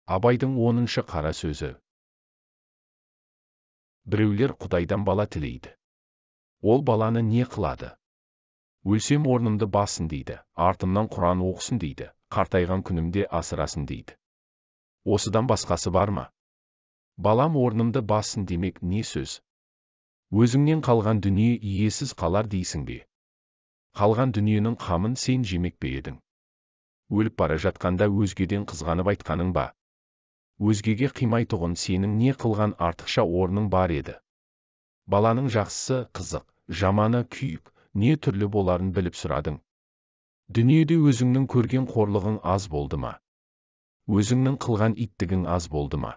Абайдың 10-шы қара сөзі. Біреулер Құдайдан бала тілейді. Ол баланы не қылады? Өлсем орнымды бассын дейді, артымнан Құран оқысын дейді, қартайған күнімде асырасын дейді. Осыдан басқасы бар ма? Балам орнымды бассын демек не сөз? Өзіңнен қалған дүние иесіз қалар дейсің бе? Қалған дүниенің қамын сен жемек пе едің? Өліп бара жатқанда өзгеден қызғанып айтқаның ба? Өзгеге қимайтұғын сенің не қылған артықша орның бар еді. Баланың жақсысы қызық, жаманы күйік, не түрлі боларын біліп сұрадың. Дүниеде өзіңнің көрген қорлығың аз болды ма? Өзіңнің қылған иттігің аз болды ма?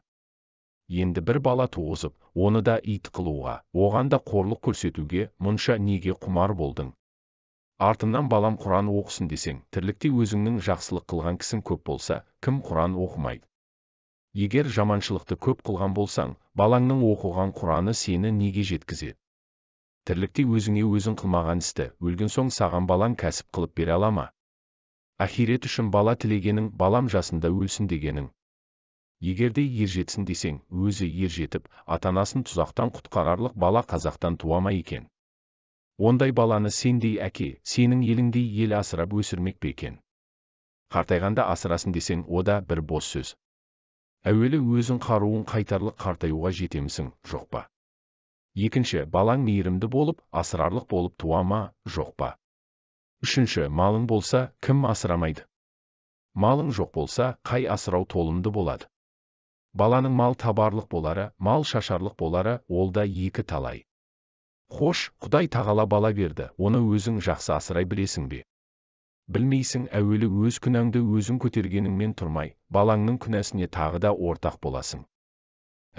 Енді бір бала туғызып, оны да ит қылуға, оған да қорлық көрсетуге мұнша неге құмар болдың? Артымнан балам Құран оқысын десең, тірлікте өзіңнің жақсылық қылған кісің көп болса, кім Құран оқымайды? Егер жаманшылықты көп қылған болсаң, балаңның оқыған Құраны сені неге жеткізеді? Тірлікте өзіңе өзің қылмаған істі, өлген соң саған балаң кәсіп қылып бере ала ма? Ахирет үшін бала тілегенің, балам жасында өлсін дегенің. Егерде ержетсін десең, өзі ержетіп, ата-анасын тұзақтан құтқарарлық бала қазақтан туа ма екен? Ондай баланы сендей әке, сенің еліңдей ел асырап өсірмек пе екен? Қартайғанда асырасын десең, о да бір бос сөз. Әуелі өзің қаруын қайтарлық қартаюға жетемісің, жоқ па? Екінші, балаң мейірімді болып, асырарлық болып туа ма, жоқ па? Үшінші, малың болса, кім асырамайды? Малың жоқ болса, қай асырау толымды болады? Баланың мал табарлық болары, мал шашарлық болары, ол да екі талай. Хош, Құдай тағала бала берді, оны өзің жақсы асырай білесің бе? Білмейсің, әуелі өз күнәңді өзің көтергеніңмен тұрмай, балаңның күнәсіне тағы да ортақ боласың.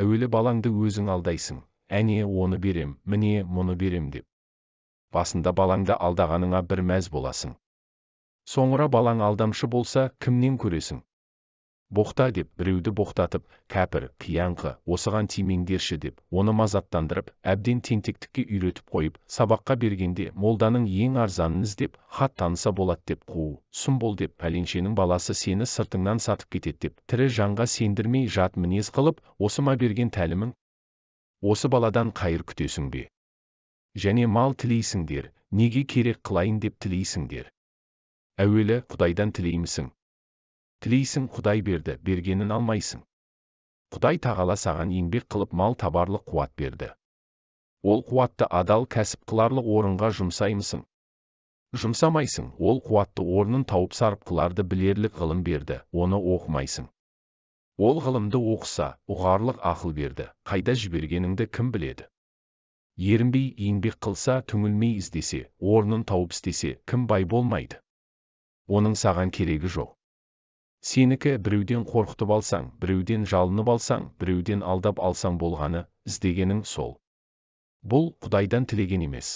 Әуелі балаңды өзің алдайсың, әне оны берем, міне мұны берем деп. Басында балаңды алдағаныңа бір мәз боласың. Соңыра балаң алдамшы болса, кімнен көресің? Боқта деп, біреуді боқтатып, кәпір, қияңқы, осыған тимеңдерші деп, оны мазаттандырып, әбден тентектікке үйретіп қойып, сабаққа бергенде молданың ең арзанын іздеп, хат таныса болады деп қуу, сұм бол деп, пәленшенің баласы сені сыртыңнан сатып кетеді деп, тірі жанға сендірмей жат мінез қылып, осы ма берген тәлімің? Осы баладан қайыр күтесің бе? Және мал тілейсіңдер, неге керек қылайын деп тілейсіңдер? Әуелі Құдайдан тілеймісің? Тілейсің, Құдай берді, бергенін алмайсың. Құдай тағала саған еңбек қылып мал табарлық қуат берді. Ол қуатты адал кәсіп қыларлық орынға жұмсаймысың? Жұмсамайсың, ол қуатты орнын тауып сарып қыларды білерлік ғылым берді, оны оқымайсың. Ол ғылымды оқыса, ұғарлық ақыл берді, қайда жібергеніңді кім біледі? Ерінбей еңбек қылса, түңілмей іздесе, орнын тауып істесе, кім бай болмайды? Оның саған керегі жоқ. Сенікі біреуден қорқытып алсаң, біреуден жалынып алсаң, біреуден алдап алсаң болғаны, іздегенің сол. Бұл Құдайдан тілеген емес.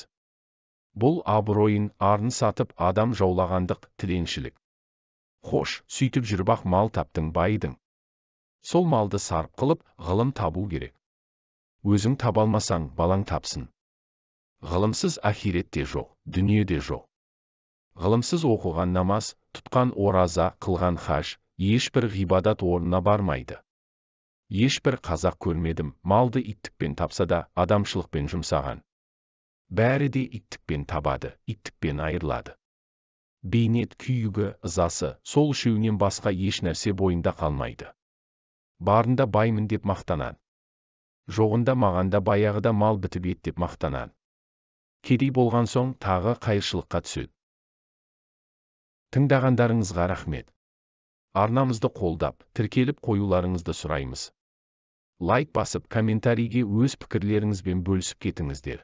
Бұл абыройын, арын сатып адам жаулағандық, тіленшілік. Хош, сөйтіп жүріп ақ мал таптың байыдың. Сол малды сарып қылып, ғылым табу керек. Өзің таба алмасаң, балаң тапсын. Ғылымсыз ахиретте жоқ, дүниеде жоқ. Ғылымсыз оқыған намаз, тұтқан ораза, қылған хаж, ешбір ғибадат орнына бармайды. Ешбір қазақ көрмедім, малды иттікпен тапса да, адамшылықпен жұмсаған. Бәрі де иттікпен табады, иттікпен айырылады. Бейнет, күйігі, ызасы, сол үшеуінен басқа еш нәрсе бойында қалмайды. Барында баймын деп мақтанан. Жоғында мағанда баяғыда мал бітіп ет деп мақтанан. Кедей болған соң тағы қайыршылыққа түседі. Тыңдағандарыңызға рахмет. Арнамызды қолдап, тіркеліп қоюларыңызды сұраймыз. Лайк басып, комментарийге өз пікірлеріңізбен бөлісіп кетіңіздер.